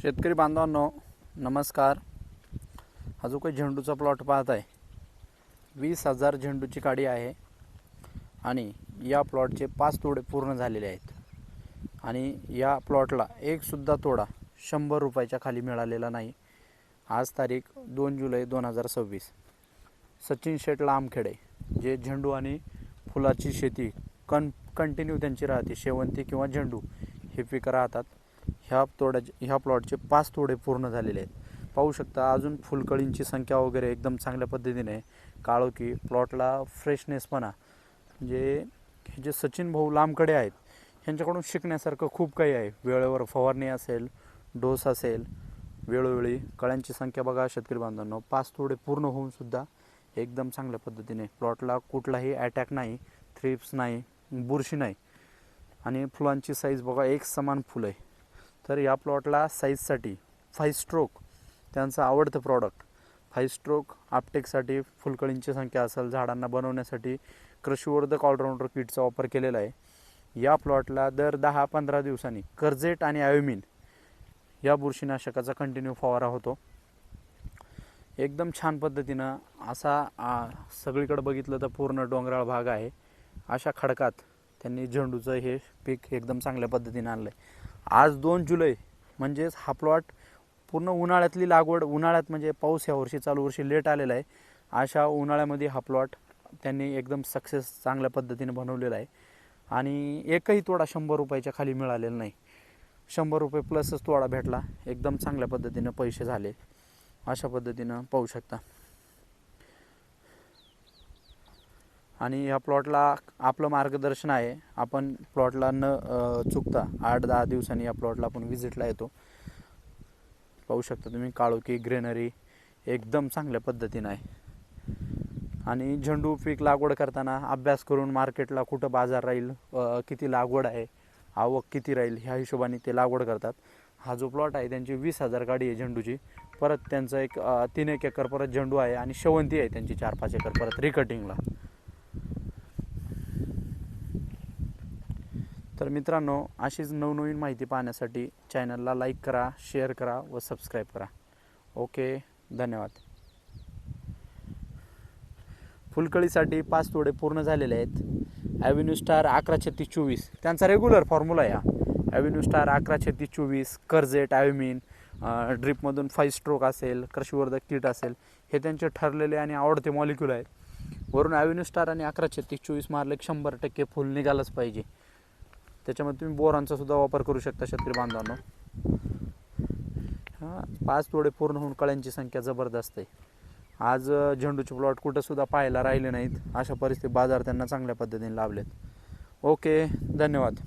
शेतकरी बांधवांनो नमस्कार। हा जो काही झेंडूचा प्लॉट पाहत आहे 20,000 झेंडूची काडी आहे आणि या प्लॉटचे 5 तोडे पूर्ण झालेले आहेत आणि या प्लॉटला एक सुद्धा तोडा 100 रुपयाच्या खाली मिळालेला नाही। आज तारीख 2 जुलै 2026। सचिन शेठ लांबखेडे जे झेंडू आणि फुलाची शेती कंटिन्यू त्यांची राहते, शेवंती किंवा झेंडू हे पिकं राहतात। ह्या प्लॉटचे 5 तोडे पूर्ण झालेले आहेत। पाहू शकता अजून फुलकळींची संख्या वगैरे एकदम चांगल्या पद्धतीने काळोखी प्लॉटला फ्रेशनेसपणा म्हणजे हे जे सचिन भाऊ लांबकडे आहेत ह्यांच्याकडून शिकण्यासारखं खूप काही आहे। वेळेवर फवारणी असेल, डोस असेल, वेळोवेळी कळ्यांची संख्या बघा शेतकरी बांधवांनो, 5 तोडे पूर्ण होऊन सुद्धा एकदम चांगल्या पद्धतीने प्लॉटला कुठलाही अटॅक नाही, थ्रिप्स नाही, बुरशी नाही आणि फुलांची साईज बघा एक समान फुलं आहे। तर या प्लॉटला साईजसाठी 5 स्ट्रोक त्यांचं आवडतं प्रॉडक्ट। 5 स्ट्रोक आपटेकसाठी फुलकळींची संख्या असेल, झाडांना बनवण्यासाठी कृषीवर्धक ऑलराऊंडर किटचा वापर केलेला आहे। या प्लॉटला दर 10-15 दिवसांनी कर्जेट आणि आयोमिन या बुरशीनाशकाचा कंटिन्यू फवारा होतो। एकदम छान पद्धतीनं असा सगळीकडे बघितलं तर पूर्ण डोंगराळ भाग आहे, अशा खडकात त्यांनी झेंडूचं हे पीक एकदम चांगल्या पद्धतीने आणलं आहे। आज 2 जुलै म्हणजेच हा प्लॉट पूर्ण उन्हाळ्यातली लागवड, उन्हाळ्यात म्हणजे पाऊस या वर्षी चालू वर्षी लेट आलेला आहे, अशा उन्हाळ्यामध्ये हा प्लॉट त्यांनी एकदम सक्सेस चांगल्या पद्धतीने बनवलेला आहे आणि एकही तोडा 100 रुपयाच्या खाली मिळालेला नाही। 100 रुपये प्लसच तोडा भेटला, एकदम चांगल्या पद्धतीने पैसे झाले, अशा पद्धतीनं पाहू शकता। आणि या प्लॉटला आपलं मार्गदर्शन आहे, आपण प्लॉटला न चुकता 8-10 दिवसांनी या प्लॉटला आपण व्हिजिटला येतो। पाहू शकता तुम्ही काळोखी ग्रेनरी एकदम चांगल्या पद्धतीने आहे आणि झेंडू पीक लागवड करताना अभ्यास करून मार्केटला कुठं बाजार राहील, किती लागवड आहे, आवक किती राहील ह्या हिशोबाने ते लागवड करतात। हा जो प्लॉट आहे त्यांची 20,000 गाडी आहे झेंडूची, परत त्यांचं एक 3-1 एकर परत झेंडू आहे आणि शेवंती आहे त्यांची 4-5 एकर परत रिकटिंगला। तर मित्रांनो अशीच नवनवीन माहिती पाहण्यासाठी चॅनलला लाईक करा, शेअर करा व सबस्क्राईब करा। ओके, धन्यवाद। फुलकळीसाठी 5 तोडे पूर्ण झालेले आहेत। ॲव्हेन्यू स्टार 11-36-24 त्यांचा रेग्युलर फॉर्म्युला आहे। ॲव्हेन्यू स्टार 11-36-24 कर्जेट आयोमिन ड्रिपमधून 5 स्ट्रोक असेल, कृषीवर्धक किट असेल, हे त्यांचे ठरलेले आणि आवडते मॉलिक्यूल आहेत। वरून ॲव्हेन्यू स्टार आणि 11-36-24 मारले 100% फुल निघालंच पाहिजे। त्याच्यामध्ये तुम्ही बोरांचा सुद्धा वापर करू शकता शेतकरी बांधवांनो। 5 तोडे पूर्ण होऊन कळ्यांची संख्या जबरदस्त आहे। आज झेंडूचे प्लॉट कुठं सुद्धा पाहायला राहिले नाहीत, अशा परिस्थितीत बाजार त्यांना चांगल्या पद्धतीने लाभलेत। ओके, धन्यवाद।